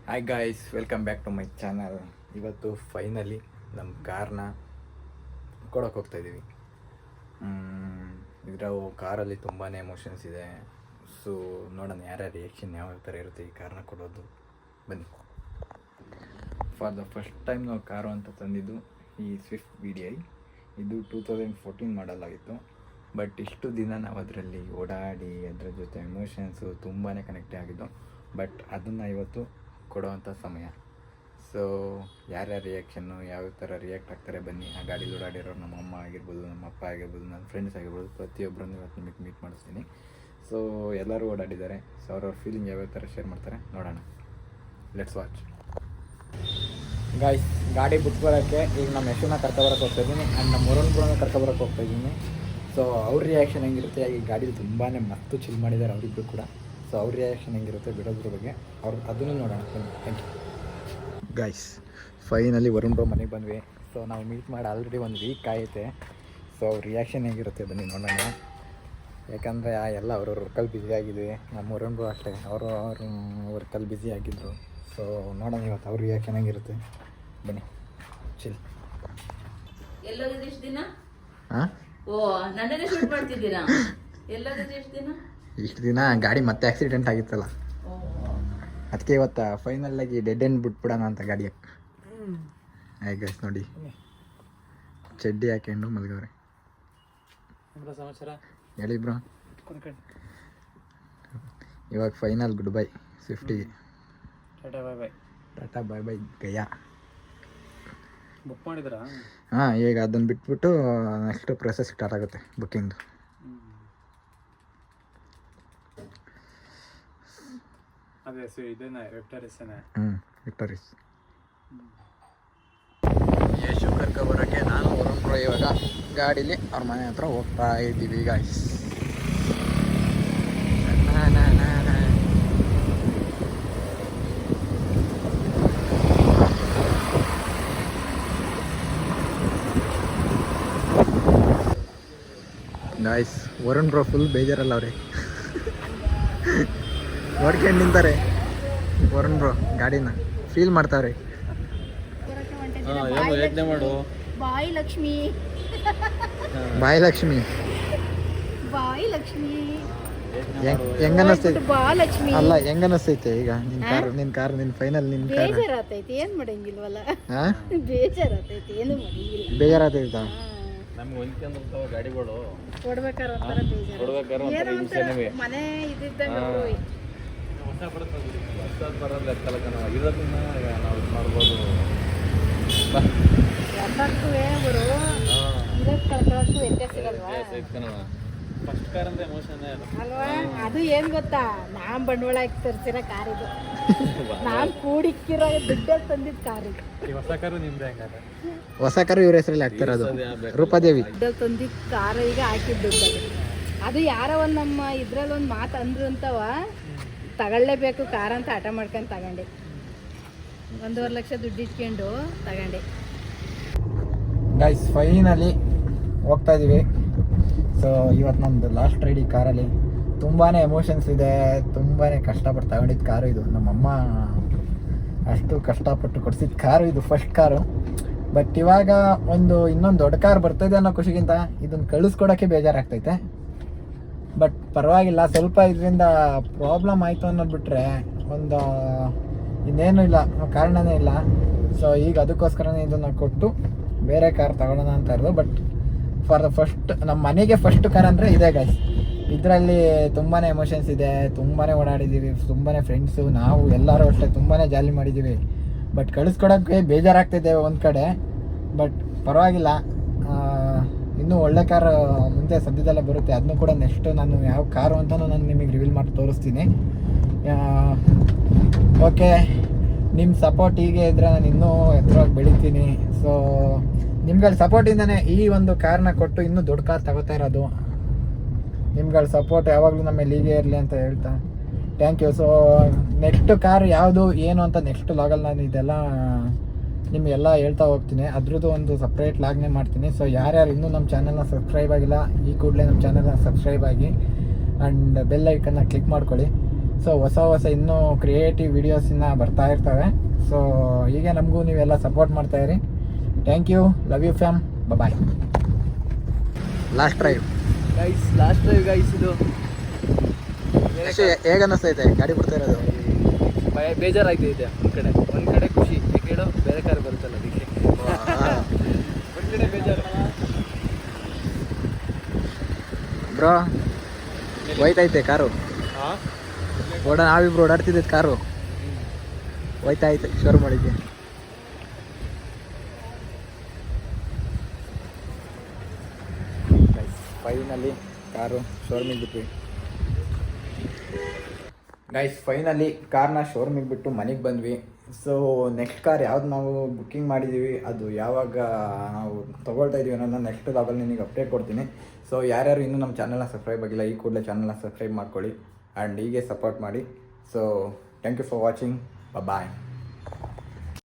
Hi guys, welcome back to my channel. ಇವತ್ತು finally ನಮ್ಮ ಕಾರ್ನ ಕೊಡೋಕೆ ಹೋಗ್ತಾಯಿದ್ದೀವಿ. ಇದರ ಕಾರಲ್ಲಿ ತುಂಬಾ ಎಮೋಷನ್ಸ್ ಇದೆ. ಸೊ ನೋಡೋಣ ಯಾರ್ಯಾರ ರಿಯಾಕ್ಷನ್ ಯಾವ ಥರ ಇರುತ್ತೆ ಈ ಕಾರ್ನ ಕೊಡೋದು. ಬನ್ನಿ. ಫಾರ್ ದ ಫಸ್ಟ್ ಟೈಮ್ ನಾವು ಕಾರು ಅಂತ ತಂದಿದ್ದು ಈ ಸ್ವಿಫ್ಟ್ VDI. ಇದು 2014 ಮಾಡಲ್ ಆಗಿತ್ತು. ಬಟ್ ಇಷ್ಟು ದಿನ ನಾವು ಅದರಲ್ಲಿ ಓಡಾಡಿ ಅದರ ಜೊತೆ ಎಮೋಷನ್ಸು ತುಂಬಾ ಕನೆಕ್ಟ್ ಆಗಿದ್ದು. ಬಟ್ ಅದನ್ನು ಇವತ್ತು ಕೊಡೋವಂಥ ಸಮಯ. ಸೊ ಯಾರ್ಯಾರ ರಿಯಾಕ್ಷನ್ನು ಯಾವ ಥರ ರಿಯಾಕ್ಟ್ ಆಗ್ತಾರೆ ಬನ್ನಿ. ಆ ಗಾಡೀಲಿ ಓಡಾಡಿರೋರು ನಮ್ಮ ಅಮ್ಮ ಆಗಿರ್ಬೋದು, ನಮ್ಮ ಅಪ್ಪ ಆಗಿರ್ಬೋದು, ನನ್ನ ಫ್ರೆಂಡ್ಸ್ ಆಗಿರ್ಬೋದು, ಪ್ರತಿಯೊಬ್ಬರನ್ನು ಇವತ್ತು ನಿಮಗೆ ಮೀಟ್ ಮಾಡಿಸ್ತೀನಿ. ಸೊ ಎಲ್ಲರೂ ಓಡಾಡಿದ್ದಾರೆ. ಸೊ ಅವ್ರವ್ರ ಫೀಲಿಂಗ್ ಯಾವ್ಯಾವ ಥರ ಶೇರ್ ಮಾಡ್ತಾರೆ ನೋಡೋಣ. Let's watch. ಗಾಯ್ಸ್, ಗಾಡಿ ಬಿಟ್ಬರೋಕ್ಕೆ ಈಗ ನಮ್ಮ ಯಶುನ ಕರ್ಕೊಬರಕ್ಕೆ ಹೋಗ್ತಾಯಿದ್ದೀನಿ ಆ್ಯಂಡ್ ನಮ್ಮ ಮುರನ್ ಕೂಡ ಕರ್ಕೊಬರಕ್ಕೆ ಹೋಗ್ತಾಯಿದ್ದೀನಿ. ಸೊ ಅವ್ರ ರಿಯಾಕ್ಷನ್ ಹೆಂಗಿರುತ್ತೆ, ಈ ಗಾಡೀಲಿ ತುಂಬಾ ಮಸ್ತು ಚಿಲ್ ಮಾಡಿದ್ದಾರೆ ಅವರಿಬ್ಬರು ಕೂಡ. ಸೊ ಅವ್ರ ರಿಯಾಕ್ಷನ್ ಹೆಂಗಿರುತ್ತೆ ಬಿಡೋದ್ರ ಬಗ್ಗೆ ಅದನ್ನು ನೋಡೋಣ. Thank you guys. Finally Varun bro ಮನೆಗೆ ಬಂದ್ವಿ. ಸೊ ನಾವು ಮೀಟ್ ಮಾಡಿ ಆಲ್ರೆಡಿ 1 ವೀಕ್ ಆಯಿತೆ. ಸೊ ಅವ್ರ ರಿಯಾಕ್ಷನ್ ಹೇಗಿರುತ್ತೆ ಬನ್ನಿ ನೋಡೋಣ. ಯಾಕಂದರೆ ಎಲ್ಲ ಅವ್ರವ್ರ ವರ್ಕಲ್ಲಿ ಬ್ಯುಸಿ ಆಗಿದ್ವಿ. ನಮ್ಮ ವರುಣ್ ಬ್ರೋ ಅಷ್ಟೇ, ಅವರು ವರ್ಕಲ್ಲಿ ಬ್ಯುಸಿ ಆಗಿದ್ದರು. ಸೊ ನೋಡೋಣ ಇವತ್ತು ಅವ್ರ ರಿಯಾಕ್ಷನ್ ಹೇಗಿರುತ್ತೆ ಬನ್ನಿ. ಚಿಲ್. ಎಲ್ಲೋಗಿದ್ದು ಇಷ್ಟು ದಿನ? ಹಾಂ, ಓ ನನ್ನನ್ನೇ ಶೂಟ್ ಮಾಡ್ತಿದ್ದೀರಾ? ಎಲ್ಲೋಗಿದ್ದು ಇಷ್ಟು ದಿನ? ಇಷ್ಟು ದಿನ ಗಾಡಿ ಮತ್ತೆ ಆಕ್ಸಿಡೆಂಟ್ ಆಗಿತ್ತಲ್ಲ, ಅದಕ್ಕೆ ಇವತ್ತು ಫೈನಲ್ಲಾಗಿ ಡೆಡ್ ಎಂಡ್ ಬಿಟ್ಬಿಡೋಣ ಅಂತ ಗಾಡಿ. ಹಾಗೆ ನೋಡಿ, ಚಡ್ಡಿ ಹಾಕೊಂಡು ಮಲ್ಗವ್ರೆ. ಸಮಾಚಾರ ಹೇಳಿ ಬ್ರೋ. ಇವಾಗ ಫೈನಲ್ ಗುಡ್ ಬೈ ಸ್ವಿಫ್ಟಿಗೆ. ಟಾಟಾ ಬಾಯ್ ಬಾಯ್. ಟಾಟಾ ಬಾಯ್ ಬಾಯ್ ಗಯಾ. ಬುಕ್ ಮಾಡಿದ್ರಾ? ಹಾಂ, ಈಗ ಅದನ್ನು ಬಿಟ್ಬಿಟ್ಟು ನೆಕ್ಸ್ಟ್ ಪ್ರೊಸೆಸ್ ಸ್ಟಾರ್ಟ್ ಆಗುತ್ತೆ ಬುಕ್ಕಿಂಗ್ದು. ಅದೇ ಇದೇನೆ ವಿಕ್ಟೋರಿಯಸ್ಸೇನೆ. ವಿಕ್ಟೋರಿಯಸ್. ಯಶು ಕರ್ಕೊಬರೋಕ್ಕೆ ನಾನು ವರುಣ್ ಬ್ರೋ ಇವಾಗ ಗಾಡೀಲಿ ಅವ್ರ ಮನೆ ಹತ್ರ ಹೋಗ್ತಾ ಇದ್ದೀವಿ guys. Guys, Varun bro full ಬೇಜಾರಲ್ಲ ಅವ್ರೆ. ನೋಡ್ಕೊಂಡು ನಿಂತಾರೆ ವರುಣ್ ಬ್ರೋ ಗಾಡಿನ ಫೀಲ್ ಮಾಡ್ತಾವ್ರೆ. ಯೋಚನೆ ಮಾಡು. ಬಾಯ್ ಲಕ್ಷ್ಮಿ, ಬಾಯ್ ಲಕ್ಷ್ಮಿ. ಬಾಯ್ ಲಕ್ಷ್ಮಿ, ಹೆಂಗ ಅನ್ನಿಸ್ತೈತೆ? ಬಾ ಲಕ್ಷ್ಮಿ. ಅಲ್ಲ, ಹೆಂಗ ಅನ್ನಿಸ್ತೈತೆ ಈಗ ನಿನ್ ಕಾರ್ ನಿನ್ ಫೈನಲ್ ನಿನ್ ಕಾರ್? ಬೇಜಾರಾತೈತಿ, ಏನ್ ಮಾಡಂಗಿಲ್ವಲ್ಲ. ಹಾ, ಬೇಜಾರಾತೈತಿ, ಏನು ಮಾಡಂಗಿಲ್ಲ. ಬೇಜಾರಾತೈತಾ? ನಮ್ಗೆ ಹೊಂದ್ಕೊಂಡಿರ್ತಾವ ಗಾಡಿಗಳು. ಕೊಡ್ಬೇಕಾರೆ ಒಂಥರ ಬೇಜಾರು. ಏನೋ ಒಂಥರ ಮನೆ ಇದ್ದಿದ್ದಂಗೆ ಹೊಸ ಬರುತ್ತೆ, ಹೊಸ ಬರೋದು ಎತ್ತಲ್ಲ ಕಣ. ಇರೋದನ್ನ ನಾವು ಇದು ಮಾಡ್ಬೋದು. ಎಲ್ಲಕ್ಕೂ ಗುರು ಇರೋದು ಕಳ್ಕೊಳ್ಳೋಕ್ಕೂ ವ್ಯತ್ಯಾಸ ಇರಲ್ವಾ? ಫಸ್ಟ್ ಕಾರ್ ಅಂದ್ರೆ ಎಮೋಷನ್ ಅಲ್ವಾ? ಅದು ಏನ್ ಗೊತ್ತಾ, ನಾನ್ ಬಂಡವಾಳ ಹಾಕಿ ತರ್ಸಿರೋ ಕಾರ್ ಇದು. ನಾನ್ ಕೂಡಿಕ್ಕಿರೋ ದುಡ್ಡಲ್ಲಿ ತಂದಿದ್ದ ಕಾರ್ ಇದು. ಈ ಹೊಸ ಕಾರು ನಿಮ್ದೆ ಹೆಂಗಾದ್ರೆ? ಹೊಸ ಕಾರು ಇವ್ರ ಹೆಸರಲ್ಲಿ ಆಗ್ತಿರೋದು. ರೂಪಾದೇವಿ ದುಡ್ಡಲ್ಲಿ ತಂದಿದ್ದ ಕಾರ್ ಈಗ ಹಾಕಿದ್ ದುಡ್ಡು ಅದು. ಯಾರೋ ಒಂದು ನಮ್ಮ ಇದ್ರಲ್ಲಿ ಒಂದು ಮಾತು ಅಂದ್ರು ಅಂತವ, ತಗೊಳ್ಳೇಬೇಕು ಕಾರ್ ಅಂತ ಹಠ ಮಾಡ್ಕೊಂಡು ತಗೊಂಡೆ. 1.5 ಲಕ್ಷ ದುಡ್ಡು ಇಟ್ಕೊಂಡು ತಗೊಂಡೆ. ಗೈಸ್, ಫೈನಲಿ ಹೋಗ್ತಾ ಇದೀವಿ. ಸೊ ಇವತ್ತು ನಮ್ದು ಲಾಸ್ಟ್ ರೈಡ್ ಈ ಕಾರಲ್ಲಿ. ತುಂಬಾ ಎಮೋಷನ್ಸ್ ಇದೆ. ತುಂಬಾ ಕಷ್ಟಪಟ್ಟು ತಗೊಂಡಿದ್ದು ಕಾರು ಇದು. ನಮ್ಮಮ್ಮ ಅಷ್ಟು ಕಷ್ಟಪಟ್ಟು ಕೊಡಿಸಿದ ಕಾರು ಇದು, ಫಸ್ಟ್ ಕಾರು. ಬಟ್ ಇವಾಗ ಇನ್ನೊಂದು ದೊಡ್ಡ ಕಾರ್ ಬರ್ತಾಯಿದೆ ಅನ್ನೋ ಖುಷಿಗಿಂತ ಇದನ್ನು ಕಳಿಸ್ಕೊಡೋಕ್ಕೆ ಬೇಜಾರಾಗ್ತೈತೆ. ಬಟ್ ಪರವಾಗಿಲ್ಲ, ಸ್ವಲ್ಪ ಇದರಿಂದ ಪ್ರಾಬ್ಲಮ್ ಆಯಿತು ಅನ್ನೋದು ಬಿಟ್ಟರೆ ಇನ್ನೇನು ಇಲ್ಲ, ಕಾರಣನೇ ಇಲ್ಲ. ಸೊ ಈಗ ಅದಕ್ಕೋಸ್ಕರನೇ ಇದನ್ನು ಕೊಟ್ಟು ಬೇರೆ ಕಾರ್ ತಗೊಳ್ಳೋಣ ಅಂತ ಇರೋದು. ಬಟ್ ಫಾರ್ ದ ಫಸ್ಟ್ ನಮ್ಮ ಮನೆಗೆ ಫಸ್ಟ್ ಕಾರ್ ಅಂದರೆ ಇದೆ ಗೈಸ್. ಇದರಲ್ಲಿ ತುಂಬಾ ಎಮೋಷನ್ಸ್ ಇದೆ. ತುಂಬಾ ಓಡಾಡಿದ್ದೀವಿ, ತುಂಬಾ ಫ್ರೆಂಡ್ಸು ನಾವು ಎಲ್ಲರೂ ಅಷ್ಟೇ ತುಂಬಾ ಜಾಲಿ ಮಾಡಿದ್ದೀವಿ. ಬಟ್ ಕಳಿಸ್ಕೊಡೋಕ್ಕೆ ಬೇಜಾರಾಗ್ತಿದೆ ಒಂದು ಕಡೆ. ಬಟ್ ಪರವಾಗಿಲ್ಲ, ಇನ್ನೂ ಒಳ್ಳೆ ಕಾರ್ ಮುಂದೆ ಸದ್ಯದಲ್ಲೇ ಬರುತ್ತೆ. ಅದನ್ನು ಕೂಡ ನೆಕ್ಸ್ಟ್ ನಾನು ಯಾವ ಕಾರು ಅಂತಲೂ ನಾನು ನಿಮಗೆ ರಿವೀಲ್ ಮಾಡಿ ತೋರಿಸ್ತೀನಿ. ಓಕೆ, ನಿಮ್ಮ ಸಪೋರ್ಟ್ ಹೀಗೆ ಇದ್ದರೆ ನಾನು ಇನ್ನೂ ಎತ್ತರವಾಗಿ ಬೆಳಿತೀನಿ. ಸೊ ನಿಮ್ಗಳ ಸಪೋರ್ಟಿಂದನೇ ಈ ಒಂದು ಕಾರ್ನ ಕೊಟ್ಟು ಇನ್ನೂ ದೊಡ್ಡ ಕಾರ್ ತಗೋತಾ ಇರೋದು. ನಿಮ್ಗಳ ಸಪೋರ್ಟ್ ಯಾವಾಗಲೂ ನಮ್ಮ ಮೇಲೆ ಹೀಗೆ ಇರಲಿ ಅಂತ ಹೇಳ್ತಾ thank you. So next car ಯಾವುದು ಏನು ಅಂತ ನೆಕ್ಸ್ಟ್ ಲಾಗಲ್ಲಿ ನಾನು ಇದೆಲ್ಲ ನಿಮಗೆಲ್ಲ ಹೇಳ್ತಾ ಹೋಗ್ತೀನಿ. ಅದ್ರದ್ದು ಒಂದು ಸಪ್ರೇಟ್ ಲಾಗ್ನೇ ಮಾಡ್ತೀನಿ. ಸೊ ಯಾರ್ಯಾರು ಇನ್ನೂ ನಮ್ಮ ಚಾನಲ್ನ ಸಬ್ಸ್ಕ್ರೈಬ್ ಆಗಿಲ್ಲ, ಈ ಕೂಡಲೇ ನಮ್ಮ ಚಾನಲ್ನ ಸಬ್ಸ್ಕ್ರೈಬ್ ಆಗಿ ಆ್ಯಂಡ್ ಬೆಲ್ ಐಕನ್ನ ಕ್ಲಿಕ್ ಮಾಡ್ಕೊಳ್ಳಿ. ಸೊ ಹೊಸ ಇನ್ನೂ ಕ್ರಿಯೇಟಿವ್ ವೀಡಿಯೋಸಿನ್ನ ಬರ್ತಾ ಇರ್ತವೆ. ಸೊ ಹೀಗೆ ನಮಗೂ ನೀವೆಲ್ಲ ಸಪೋರ್ಟ್ ಮಾಡ್ತಾಯಿರಿ. Thank you, love you fam, bye. Last drive guys ಇದು ಹೇಗೆ ಅನ್ನಿಸ್ತೈತೆ ಗಾಡಿ ಬಿಡ್ತಾ ಇರೋದು? ಬೇಜಾರಾಗ್ತೈತೆ. ಒಂದ್ ಕಡೆ ಖುಷಿ, ಹೇಳೋ ಬೇರೆ ಕಾರ್ ಬರುತ್ತಲ್ಲ ಅದಕ್ಕೆ. ಒಂದ್ ಕಡೆ ಬೇಜಾರು. ಬ್ರೋ ಹೋಯ್ತೈತೆ ಕಾರು, ನಾವಿಬ್ರು ಓಡಾಡ್ತಿದ್ದೈತೆ ಕಾರು, ಹೋಯ್ತಾ ಐತೆ ಶೋರ್ ಮಾಡಿದ್ದೆ. ಫೈನಲಿ ಕಾರು ಶೋರೂಮಿಗೆ ಬಿಟ್ವಿ ಗೈಸ್. ಫೈನಲಿ ಕಾರ್ನ ಶೋರೂಮಿಗೆ ಬಿಟ್ಟು ಮನೆಗೆ ಬಂದ್ವಿ. ಸೊ ನೆಕ್ಸ್ಟ್ ಕಾರ್ ಯಾವ್ದು ನಾವು ಬುಕ್ಕಿಂಗ್ ಮಾಡಿದ್ದೀವಿ, ಅದು ಯಾವಾಗ ನಾವು ತೊಗೊಳ್ತಾ ಇದೀವಿ ಅನ್ನೋದನ್ನ ನೆಕ್ಸ್ಟ್ ಲಾಗಲ್ಲಿ ನಿಮಗೆ ಅಪ್ಡೇಟ್ ಕೊಡ್ತೀನಿ. ಸೊ ಯಾರ್ಯಾರು ಇನ್ನೂ ನಮ್ಮ ಚಾನಲ್ನ ಸಬ್ಸ್ಕ್ರೈಬ್ ಆಗಿಲ್ಲ, ಈ ಕೂಡಲೇ ಚಾನಲ್ನ ಸಬ್ಸ್ಕ್ರೈಬ್ ಮಾಡ್ಕೊಳ್ಳಿ ಆ್ಯಂಡ್ ಹೀಗೆ ಸಪೋರ್ಟ್ ಮಾಡಿ. So thank you for watching, bye.